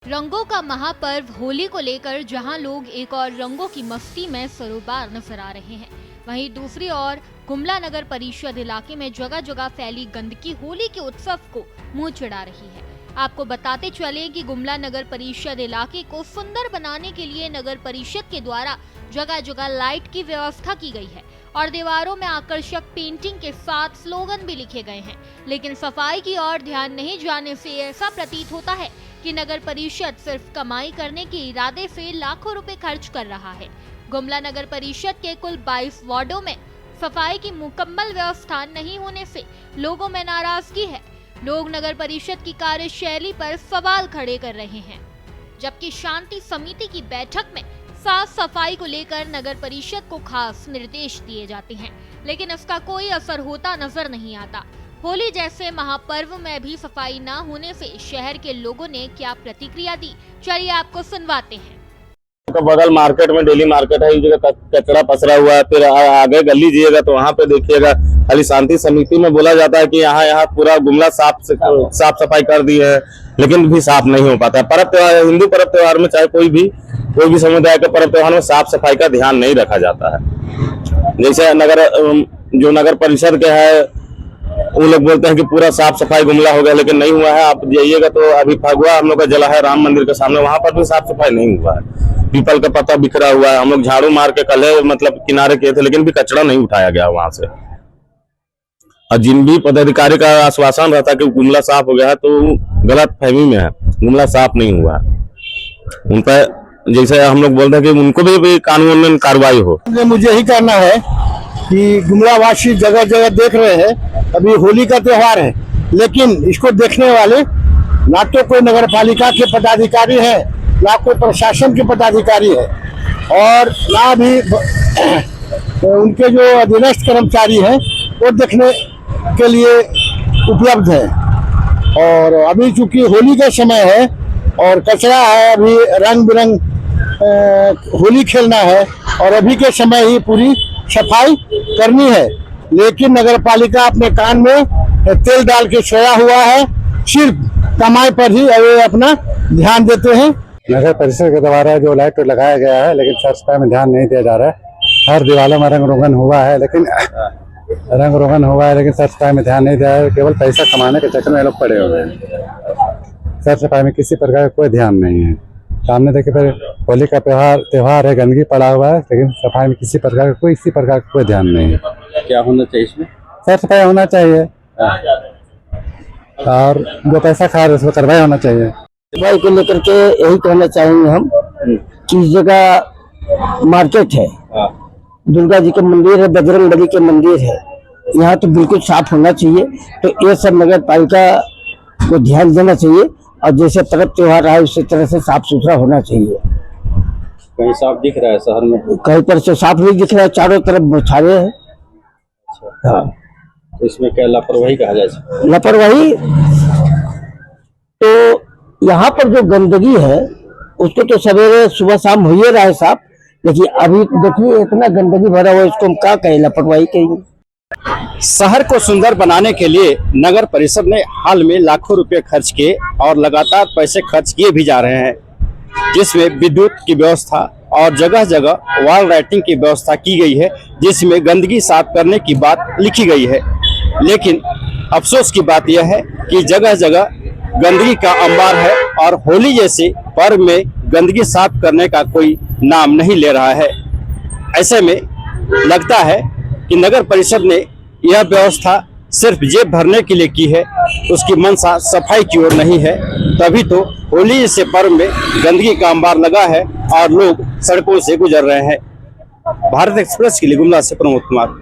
रंगों का महापर्व होली को लेकर जहां लोग एक और रंगों की मस्ती में सरोबार नजर आ रहे हैं, वहीं दूसरी ओर गुमला नगर परिषद इलाके में जगह जगह फैली गंदगी होली के उत्सव को मुंह चिढ़ा रही है। आपको बताते चले कि गुमला नगर परिषद इलाके को सुंदर बनाने के लिए नगर परिषद के द्वारा जगह जगह लाइट की व्यवस्था की गई है और दीवारों में आकर्षक पेंटिंग के साथ स्लोगन भी लिखे गए हैं, लेकिन सफाई की ओर ध्यान नहीं जाने से ऐसा प्रतीत होता है कि नगर परिषद सिर्फ कमाई करने के इरादे से लाखों रुपए खर्च कर रहा है। गुमला नगर परिषद के कुल 22 वार्डों में सफाई की मुकम्मल व्यवस्था नहीं होने से लोगों में नाराजगी है। लोग नगर परिषद की कार्यशैली पर सवाल खड़े कर रहे हैं, जबकि शांति समिति की बैठक में साफ सफाई को लेकर नगर परिषद को खास निर्देश दिए जाते हैं, लेकिन इसका कोई असर होता नजर नहीं आता। होली जैसे महापर्व में भी सफाई न होने से शहर के लोगों ने क्या प्रतिक्रिया दी, चलिए आपको सुनवाते हैं। बगल मार्केट में डेली मार्केट है, इस जगह कचरा पसरा हुआ है। फिर आगे गली जाइएगा तो वहाँ पे देखिएगा खाली शांति समिति में बोला जाता है कि यहाँ पूरा गुमला साफ सफाई कर दी है, लेकिन भी साफ नहीं हो पाता है। पर्व त्योहार, हिंदू पर्व त्योहार में चाहे कोई भी समुदाय के पर्व त्योहार में साफ सफाई का ध्यान नहीं रखा जाता है। जैसे नगर परिषद के है, वो लोग बोलते हैं कि पूरा साफ सफाई गुमला हो गया, लेकिन नहीं हुआ है। आप जाइएगा तो अभी फगुआ हम लोग का जला है राम मंदिर के सामने, वहां पर भी साफ सफाई नहीं हुआ है। पीपल का पत्ता बिखरा हुआ है। हम लोग झाड़ू मार के कल किनारे किए थे, लेकिन भी कचरा नहीं उठाया गया वहां से। और जिन भी पदाधिकारी का आश्वासन रहता है कि गुमला साफ हो गया है, तो गलत फहमी में है, गुमला साफ नहीं हुआ है। उन पर जैसे हम लोग बोलते हैं कि उनको भी कानून कार्रवाई हो। मुझे यही कहना है कि गुमला वासी जगह जगह देख रहे हैं, अभी होली का त्योहार है, लेकिन इसको देखने वाले ना तो कोई नगर पालिका के पदाधिकारी है, ना कोई प्रशासन के पदाधिकारी है, और ना भी उनके जो अधीनस्थ कर्मचारी हैं वो देखने के लिए उपलब्ध है। और अभी चूंकि होली का समय है और कचरा है, अभी रंग बिरंग होली खेलना है और अभी के समय ही पूरी सफाई करनी है, लेकिन नगर पालिका अपने कान में तेल डाल के सोया हुआ है। सिर्फ कमाई पर ही अपना ध्यान देते हैं। नगर परिषद के द्वारा जो लाइट लगाया गया है, लेकिन साफ सफाई में ध्यान नहीं दिया जा रहा है। हर दीवारों में रंग रोगन हुआ है, लेकिन साफ सफाई में ध्यान नहीं दिया है। केवल पैसा कमाने के चक्कर में लोग पड़े हुए हैं। साफ सफाई में किसी प्रकार का कोई ध्यान नहीं है। सामने देखिए, फिर होली का त्योहार है, गंदगी पड़ा हुआ है, लेकिन सफाई में किसी प्रकार का कोई ध्यान नहीं है। क्या होना चाहिए इसमें? साफ सफाई होना चाहिए और जो पैसा खा रहे हैं उसको कार्रवाई होना चाहिए। सफाई को लेकर के यही कहना चाहेंगे हम कि इस जगह मार्केट है, दुर्गा जी का मंदिर है, बजरंग बली के मंदिर है, यहाँ तो बिल्कुल साफ होना चाहिए। तो ये सब नगर पालिका को ध्यान देना चाहिए और जैसे पर्व त्योहार है उसी तरह से साफ सुथरा होना चाहिए। कहीं साफ दिख रहा है शहर में? कहीं पर से साफ नहीं दिख रहा है, चारों तरफ बौछारे हैं। हाँ, तो इसमें क्या लापरवाही कहा जाए? लापरवाही तो यहाँ पर जो गंदगी है उसको तो सवेरे सुबह शाम हो ही रहा है साफ, लेकिन अभी देखिए इतना गंदगी भरा हुआ है, इसको हम क्या कहें, लापरवाही कहेंगे। शहर को सुंदर बनाने के लिए नगर परिषद ने हाल में लाखों रुपए खर्च किए और लगातार पैसे खर्च किए भी जा रहे हैं, जिसमें विद्युत की व्यवस्था और जगह जगह वॉल राइटिंग की व्यवस्था की गई है, जिसमें गंदगी साफ करने की बात लिखी गई है। लेकिन अफसोस की बात यह है कि जगह जगह गंदगी का अंबार है और होली जैसे पर्व में गंदगी साफ करने का कोई नाम नहीं ले रहा है। ऐसे में लगता है कि नगर परिषद ने यह व्यवस्था सिर्फ जेब भरने के लिए की है, उसकी मंशा सफाई की ओर नहीं है। तभी तो होली जैसे पर्व में गंदगी का अंबार लगा है और लोग सड़कों से गुजर रहे हैं। भारत एक्सप्रेस के लिए गुमला से प्रमोद कुमार।